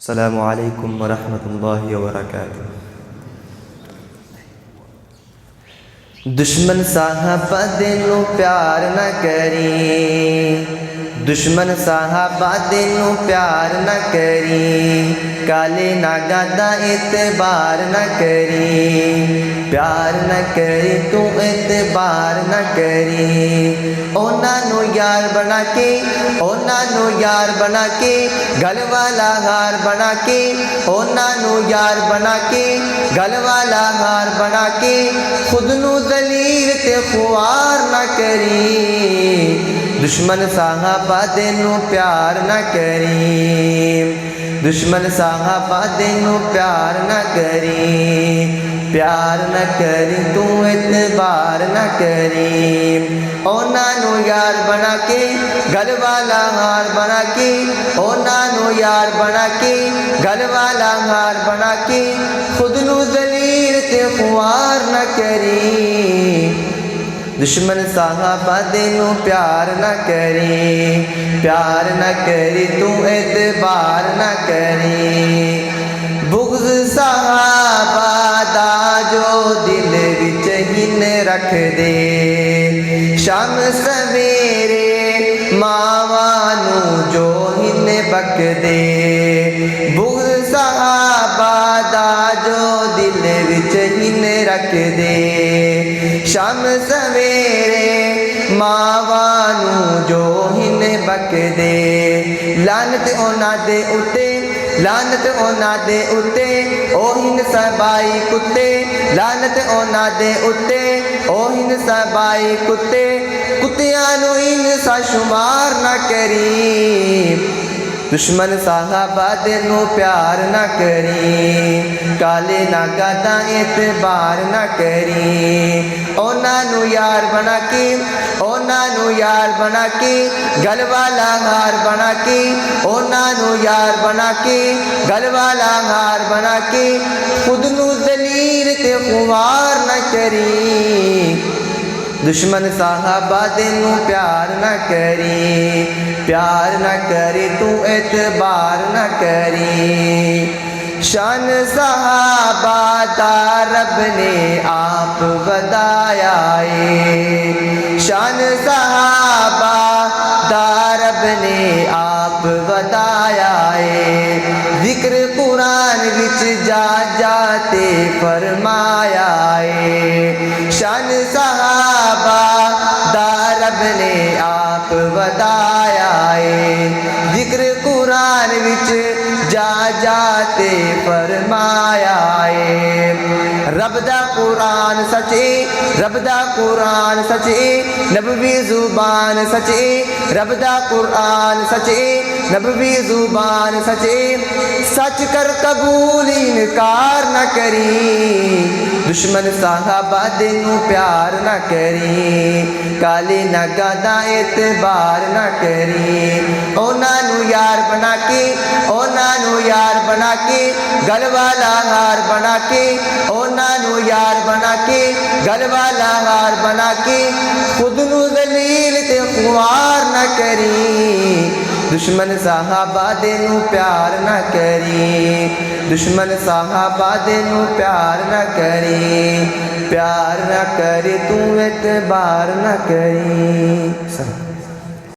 अस्सलामु अलैकुम वरहमतुल्लाहि वबरकातुहू। दुश्मन साहबा दिनों प्यार न करी, दुश्मन साहबा दिनों प्यार न करी, काले नागा दा एतबार न करी, प्यार न करी तू एतबार न करी। ओना नो यार बना के, ओना नो यार बना के, गल वाला हार बना के, ओना नो यार बना के, गल वाला हार बना के, खुद नू दलील ते खुआर न करी। दुश्मन साहबा दिनों प्यार न करी, दुश्मन साहबा दिनों प्यार न करी, प्यार न करी तू एतबार न करी। ओना नो यार बना के, गल वाला हार बना के, ओना नो यार बना के, गल वाला हार बना के, खुद नू दलील ते खुआर न करी। दुश्मन साहबा दिनों प्यार न करी, प्यार न करी तू एतबार न करी। बुग़्ज़ साहबा दा जो दिल विच हिन रख दे, शाम सवेरे मावां नू जो हिन बक दे। बुग़्ज़ साहबा दा जो दिल विच हिन रख दे, शाम सवेरे मावां नू जो हिन बक दे। लानत ओना दे उते, लानत ओना दे उते, ओ हिन सबाई कुत्ते, लानत ओना दे उते, ओ हिन सबाई कुत्ते, कुत्तियां नू इंसा शुमार न करी। दुश्मन साहबा दिनों प्यार न करी, काले नागा दा एतबार न करी। ओना नू यार बना के, ओना नू यार बना के, गल वाला हार बना के, ओना नू यार बना के, गल वाला हार बना के, खुद नू दलील ते खुआर न करी। दुश्मन साहबा दिनों प्यार न करी, प्यार न करी तू एतबार न करी। शान साहबा दा रब ने आप वदाया है, शान साहबा दा रब ने आप वदाया है। जिक्र कुरान विच जा जाते फरमाया है, शान साहबा दा रब ने आप वदाया है। जिक्र कुरान विच जा जाते फरमाया है। रब दा कुरान सचे, रब दा कुरान सचे, नबवी जुबान सचे, रब दा कुरान सचे, नबवी जुबान सचे, सच कर कबूल इनकार न करी। दुश्मन साहबा दिनों प्यार न करी, काले नागा दा एतबार न करी। ओना नू यार बना के, ओना नू यार बना के, गल वाला हार बना के, ओना नू यार बना के, गल वाला हार बना के, खुद नू दलील ते खुआर न करी। दुश्मन साहबा दिनों प्यार न करी, दुश्मन साहबा दिनों प्यार न करी, प्यार न करी तू एतबार न करी।